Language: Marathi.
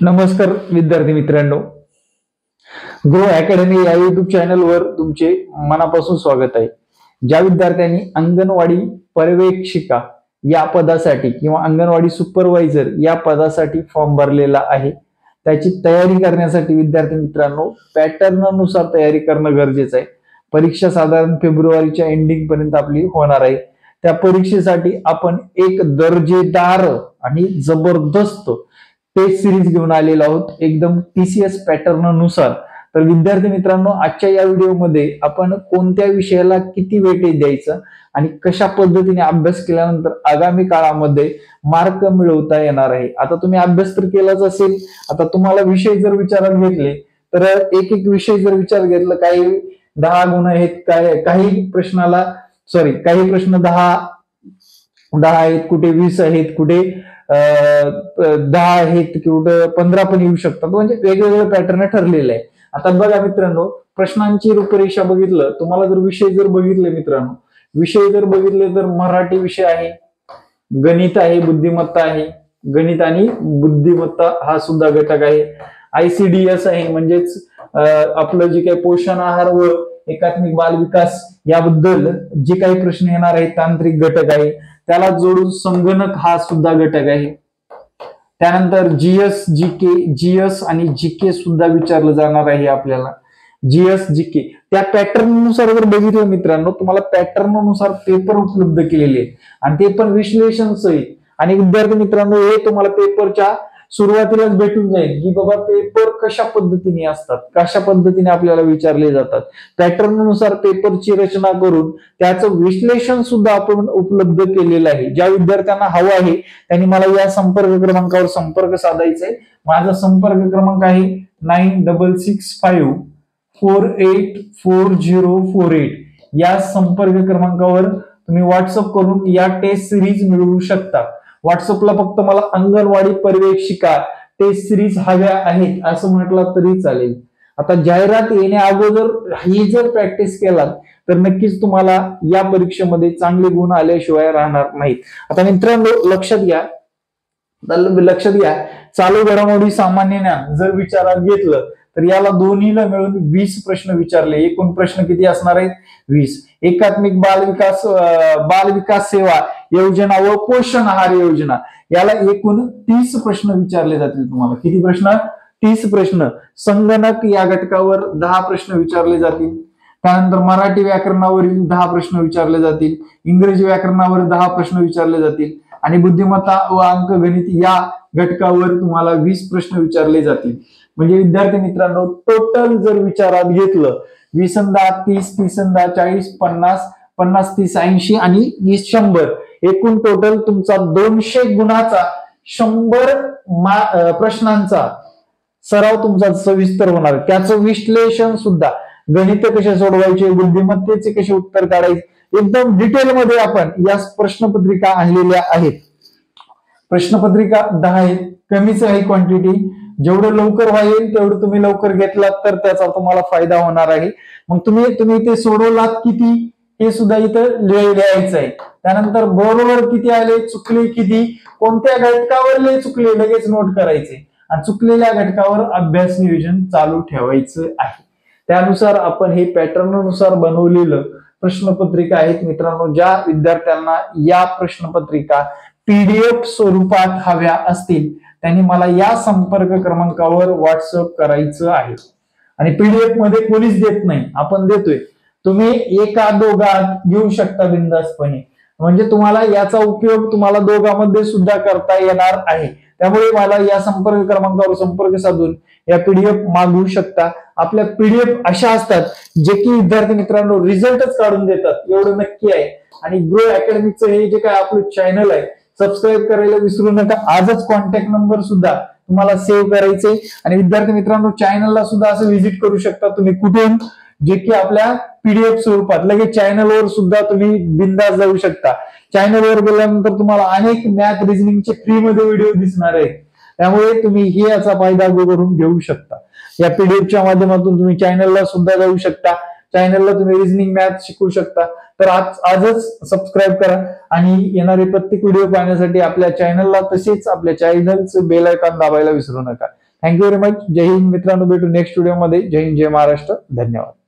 नमस्कार विद्यार्थी मित्रांनो, ग्रो अकॅडमी या युट्यूब चॅनलवर तुमचे मनापासून स्वागत आहे। ज्या विद्यार्थ्यांनी अंगणवाडी पर्यवेक्षिका या पदासाठी किंवा अंगणवाडी सुपरवायझर या पदासाठी फॉर्म भरलेला आहे, त्याची तयारी करण्यासाठी विद्यार्थी मित्रांनो पॅटर्ननुसार तयारी करणं गरजेचं आहे। परीक्षा साधारण फेब्रुवारीच्या एंडिंग पर्यंत आपली होणार आहे। त्या परीक्षेसाठी आपण एक दर्जेदार आणि जबरदस्त टेस्ट सिरीज घेऊन आलेलो आहोत एकदम टीसीएस पॅटर्न नुसार। तर विद्यार्थी मित्रांनो, आजच्या या व्हिडिओमध्ये आपण कोणत्या विषयाला किती वेटेज द्यायचं आणि कशा पद्धतीने अभ्यास केल्यानंतर आगामी काळामध्ये मार्क मिळवता येणार आहे। आता तुम्ही अभ्यास तर केलाच असेल, आता तुम्हाला विषय जर विचारात घेतले तर एक एक विषय जर विचार घेतलं, काही 10 गुण आहेत, काही प्रश्नाला काही प्रश्न 10 आहेत, कुठे 20 आहेत, कुठे 10 आहेत, कुठे 15 पण येऊ शकतात, म्हणजे वेगवेगळे पॅटर्न ठरलेले आहे। आता बघा मित्रांनो, प्रश्नांची रूपरेषा बघितलं, तुम्हाला जर विषय जर बघितले मित्रांनो, विषय जर बघितले तर मराठी विषय आहे, गणित आहे, बुद्धिमत्ता आहे, गणित आणि बुद्धिमत्ता हा सुद्धा घटक आहे, ICDS आहे म्हणजेच आपलं जे काही पोषण आहार व एकात्मिक बाल विकास याबद्दल जे काही प्रश्न येणार आहेत तांत्रिक घटक आहे, त्याला जोडून संगणक हा सुद्धा घटक आहे। त्यानंतर जीएस आणि जीके सुद्धा विचारलं जाणार आहे आपल्याला। जीके त्या पॅटर्न नुसार जर बघितलं मित्रांनो, तुम्हाला पॅटर्न नुसार पेपर उपलब्ध केलेले आहेत आणि ते पण विश्लेषण सहित। आणि विद्यार्थी मित्रांनो, हे तुम्हाला पेपरच्या सुरुवातीलाच भेटून जाईल की बाबा पेपर कशा पद्धतीने असतात, कशा पद्धतीने आपल्याला विचारले जातात। पॅटर्न नुसार पेपरची रचना करून त्याचं विश्लेषण सुद्धा आपण उपलब्ध केलेलं आहे। ज्या विद्यार्थ्यांना हवं आहे त्यांनी मला या संपर्क क्रमांकावर संपर्क साधायचा आहे। माझा संपर्क क्रमांक आहे 9665484048। या संपर्क क्रमांकावर तुम्ही व्हॉट्सअप करून या टेस्ट सिरीज मिळवू शकता। व्हॉट्सअपला फक्त मला अंगणवाडी पर्यवेक्षिका टेस्ट सिरीज हव्या आहेत असं म्हटलं तरी चालेल। आता जाहिरात येण्या अगोदर ही जर प्रॅक्टिस केलात तर नक्कीच तुम्हाला या परीक्षेमध्ये चांगले गुण आल्याशिवाय राहणार नाहीत। आता मित्रांनो लक्षात घ्या, चालू घडामोडी सामान्य ज्ञान जर विचारात घेतलं तर याला दोन्हीला मिळून 20 प्रश्न विचारले। एकूण प्रश्न किती असणार आहेत? 20। एकात्मिक बाल विकास सेवा योजना व पोषण आहार योजना याला एकूण 30 प्रश्न विचारले जातील तुम्हाला। किती प्रश्न? 30 प्रश्न। संगणक या घटकावर 10 प्रश्न विचारले जातील। त्यानंतर मराठी व्याकरणावरील 10 प्रश्न विचारले जातील। इंग्रजी व्याकरणावर 10 प्रश्न विचारले जातील आणि बुद्धिमत्ता व अंकगणित या घटकावर तुम्हाला 20 प्रश्न विचारले जातील। म्हणजे विद्यार्थी मित्रांनो, टोटल जर विचारात घेतलं 20 × 10 30, 30 × 10 40, 50, 50 30 80 आणि 20 100, एकूण टोटल तुमचा 200 गुणाचा 100 प्रश्नांचा सराव तुमचा सविस्तर होणार। त्याचं विश्लेषण सुद्धा, गणित कसे सोडवायचे, बुद्धिमत्तेचे कसे उत्तर काढायचे, एकदम डिटेलमध्ये आपण या प्रश्नपत्रिका आणलेल्या आहेत। प्रश्नपत्रिका 10 आहेत, कमीच आहे क्वांटिटी। जेवढं लवकर होईल तेवढं तुम्ही लवकर घेतलात तर त्याचा तुम्हाला फायदा होणार आहे। मग तुम्ही ते सोडवलात किती हे सुद्धा इथं लिहायचं आहे। त्यानंतर बरोबर किती आले, चुकले किती, कोणत्या घटकावर चुकले लगेच नोट करायचे आणि चुकलेल्या घटकावर अभ्यास नियोजन चालू ठेवायचं आहे। त्यानुसार आपण हे पॅटर्न नुसार बनवलेलं प्रश्नपत्रिका आहेत मित्रांनो। ज्या विद्यार्थ्यांना या प्रश्नपत्रिका PDF स्वरूपात हव्या असतील त्यांनी मला या संपर्क क्रमांकावर व्हॉट्सअप करायचं आहे। आणि PDF मध्ये कोणीच देत नाही, आपण देतोय। तुम्ही एका दोघात घेऊ शकता बिनधास्तपणे, म्हणजे तुम्हाला याचा उपयोग तुम्हाला दोघांमध्ये सुद्धा करता येणार आहे। त्यामुळे मला या संपर्क क्रमांकावर संपर्क साधून या PDF मागवू शकता। आपल्या PDF अशा असतात जे की विद्यार्थी मित्रांनो रिझल्टच काढून देतात, एवढं नक्की आहे। आणि ग्रो अकॅडमीचं हे जे काय आपलं चॅनल आहे सबस्क्राईब करायला विसरू नका। आजच कॉन्टॅक्ट नंबर सुद्धा तुम्हाला सेव्ह करायचे आणि विद्यार्थी मित्रांनो चॅनलला सुद्धा असं व्हिजिट करू शकता तुम्ही कुठून, जे की आपल्या PDF स्वरूपात लगेच चॅनलवर सुद्धा तुम्ही बिंदास जाऊ शकता। चॅनलवर गेल्यानंतर तुम्हाला अनेक मॅथ रिझनिंगचे फ्री मध्ये व्हिडिओ दिसणार आहेत, त्यामुळे तुम्ही हे याचा फायदा करून घेऊ शकता। या PDFच्या माध्यमातून तुम्ही चॅनलला सुद्धा जाऊ शकता, चॅनलला तुम्ही रिझनिंग मॅथ शिकू शकता। तर आजच सबस्क्राईब करा आणि येणारे प्रत्येक व्हिडिओ पाहण्यासाठी आपल्या चॅनलला तसेच आपल्या चॅनलचं बेल आयकॉन दाबायला विसरू नका। Thank you very much. जय हिंद मित्रांनो, भेटू नेक्स्ट व्हिडिओमध्ये. जय हिंद, जय महाराष्ट्र. धन्यवाद.